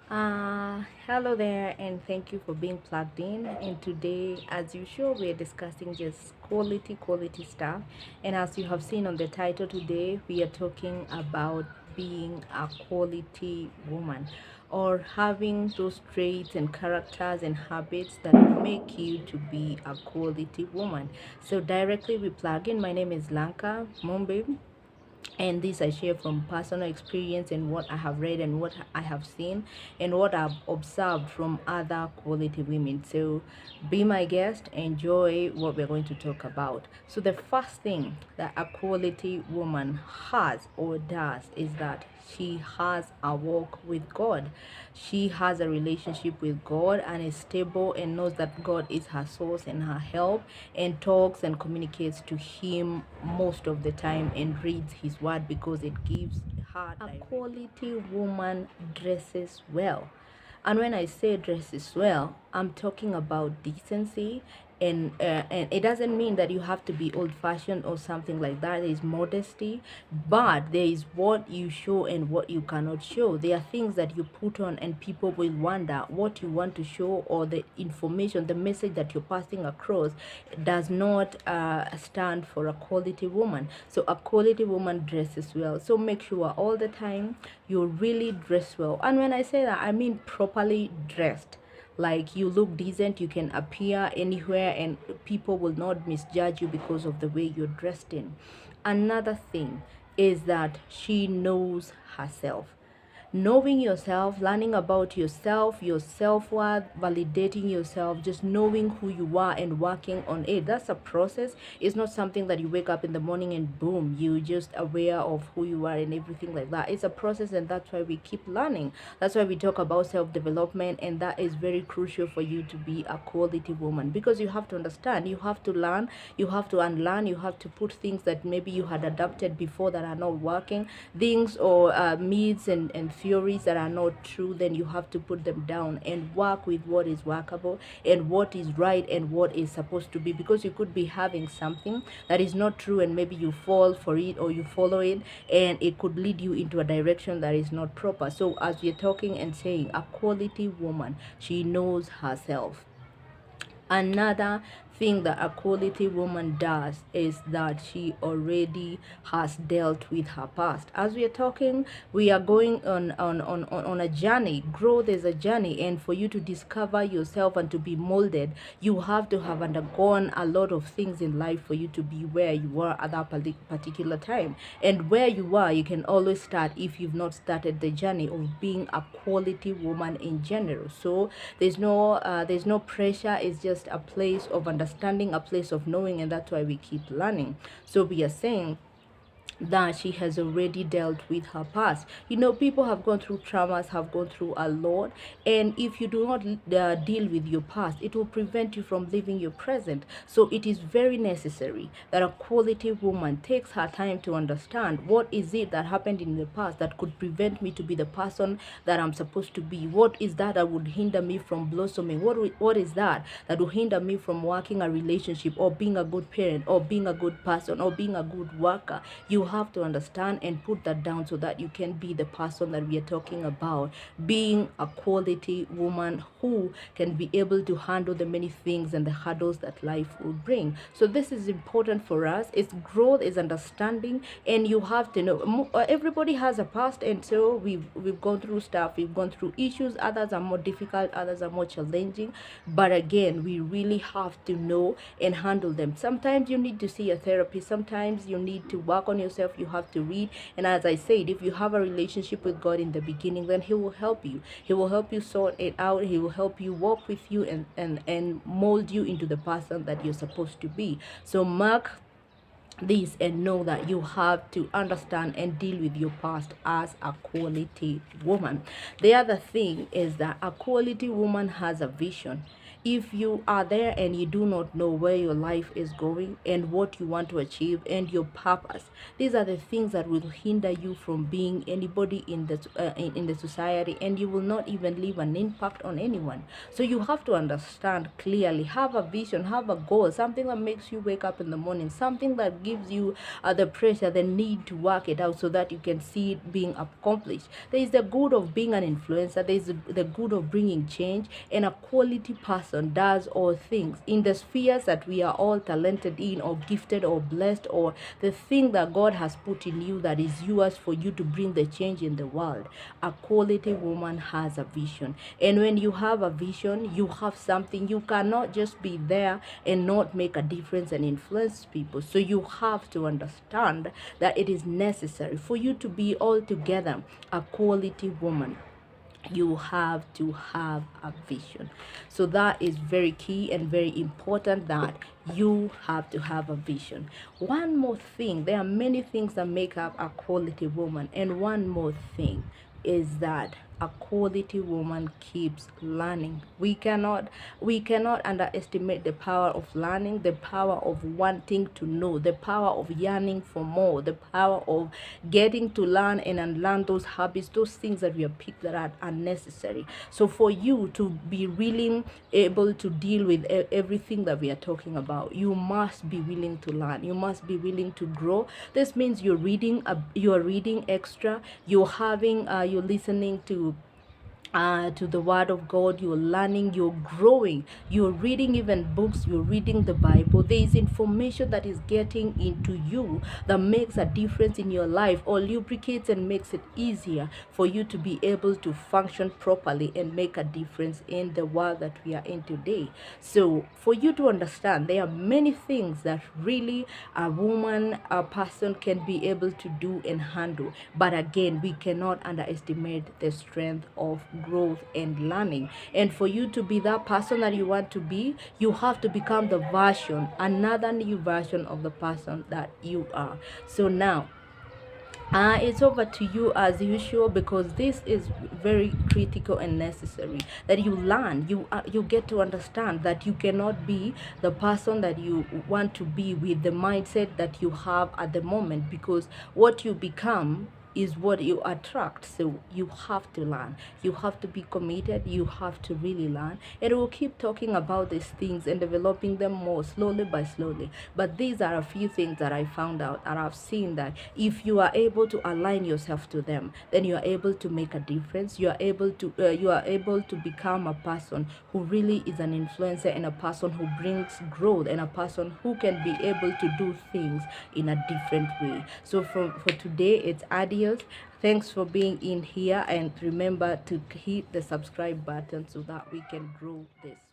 Hello there, and thank you for being plugged in. And today, as usual, we are discussing just quality stuff. And as you have seen on the title today, we are talking about being a quality woman or having those traits and characters and habits that make you to be a quality woman. So, directly we plug in. My name is Lanka Mumbi, and this I share from personal experience and what I have read and what I have seen and what I've observed from other quality women. So be my guest, enjoy what we're going to talk about. So the first thing that a quality woman has or does is that she has a walk with God. She has a relationship with God and is stable and knows that God is her source and her help, and talks and communicates to him most of the time and reads his word because it gives her a quality woman dresses well. And when I say dresses well, I'm talking about decency, and it doesn't mean that you have to be old fashioned or something like that. There is modesty, but there is what you show and what you cannot show. There are things that you put on and people will wonder what you want to show, or the information, the message that you're passing across does not stand for a quality woman. So a quality woman dresses well. So make sure all the time you really dress well. And when I say that, I mean properly dressed. Like you look decent, you can appear anywhere and people will not misjudge you because of the way you're dressed in. Another thing is that she knows herself. Knowing yourself, learning about yourself, your self-worth, validating yourself, just knowing who you are and working on it. That's a process. It's not something that you wake up in the morning and boom, you just aware of who you are and everything like that. It's a process, and that's why we keep learning. That's why we talk about self-development, and that is very crucial for you to be a quality woman, because you have to understand, you have to learn, you have to unlearn, you have to put things that maybe you had adapted before that are not working, things or myths and theories that are not true. Then you have to put them down and work with what is workable and what is right and what is supposed to be, because you could be having something that is not true and maybe you fall for it or you follow it, and it could lead you into a direction that is not proper. So as we're talking and saying, a quality woman, she knows herself. Another thing that a quality woman does is that she already has dealt with her past. As we are talking, we are going on a journey. Growth is a journey, and for you to discover yourself and to be molded, you have to have undergone a lot of things in life for you to be where you were at that particular time. And where you are, you can always start if you've not started the journey of being a quality woman in general. So there's no pressure. It's just a place of understanding, a place of knowing, and that's why we keep learning. So we are saying that she has already dealt with her past. People have gone through traumas, have gone through a lot, and if you do not deal with your past, it will prevent you from living your present. So it is very necessary that a quality woman takes her time to understand what is it that happened in the past that could prevent me to be the person that I'm supposed to be. What is that would hinder me from blossoming? What is that will hinder me from working a relationship or being a good parent or being a good person or being a good worker? You have to understand and put that down so that you can be the person that we are talking about, being a quality woman who can be able to handle the many things and the hurdles that life will bring. So this is important for us. It's growth, is understanding, and you have to know everybody has a past, and so we've gone through stuff, we've gone through issues. Others are more difficult, others are more challenging, but again, we really have to know and handle them. Sometimes you need to see a therapist, sometimes you need to work on yourself, you have to read. And as I said, if you have a relationship with God in the beginning, then he will help you. He will help you sort it out. He will help you walk with you and mold you into the person that you're supposed to be. So mark this and know that you have to understand and deal with your past as a quality woman. The other thing is that a quality woman has a vision. if you are there and you do not know where your life is going and what you want to achieve and your purpose, these are the things that will hinder you from being anybody in the society, and you will not even leave an impact on anyone. So you have to understand clearly, have a vision, have a goal, something that makes you wake up in the morning, something that gives you the pressure, the need to work it out so that you can see it being accomplished. There is the good of being an influencer, there is the good of bringing change, and a quality person does all things in the spheres that we are all talented in, or gifted, or blessed, or the thing that God has put in you that is yours for you to bring the change in the world. A quality woman has a vision, and when you have a vision, you have something. You cannot just be there and not make a difference and influence people. So you have to understand that it is necessary for you to be altogether a quality woman. You have to have a vision. So that is very key and very important, that you have to have a vision. One more thing, there are many things that make up a quality woman, and one more thing is that a quality woman keeps learning. We cannot underestimate the power of learning, the power of wanting to know, the power of yearning for more, the power of getting to learn and unlearn those habits, those things that we have picked that are unnecessary. So for you to be really able to deal with everything that we are talking about, you must be willing to learn, you must be willing to grow. This means you're reading extra, you're listening to the word of God, you're learning, you're growing, you're reading even books, you're reading the Bible. There is information that is getting into you that makes a difference in your life, or lubricates and makes it easier for you to be able to function properly and make a difference in the world that we are in today. So for you to understand, there are many things that really a person can be able to do and handle. But again, we cannot underestimate the strength of growth and learning. And for you to be that person that you want to be, you have to become another new version of the person that you are. So now, it's over to you as usual, because this is very critical and necessary that you learn. You get to understand that you cannot be the person that you want to be with the mindset that you have at the moment, because what you become is what you attract. So you have to learn, you have to be committed, you have to really learn, and we'll keep talking about these things and developing them more slowly by slowly. But these are a few things that I found out, and I've seen that if you are able to align yourself to them, then you are able to make a difference. You are able to become a person who really is an influencer, and a person who brings growth, and a person who can be able to do things in a different way. So for today, it's adios. Thanks for being in here, and remember to hit the subscribe button so that we can grow this.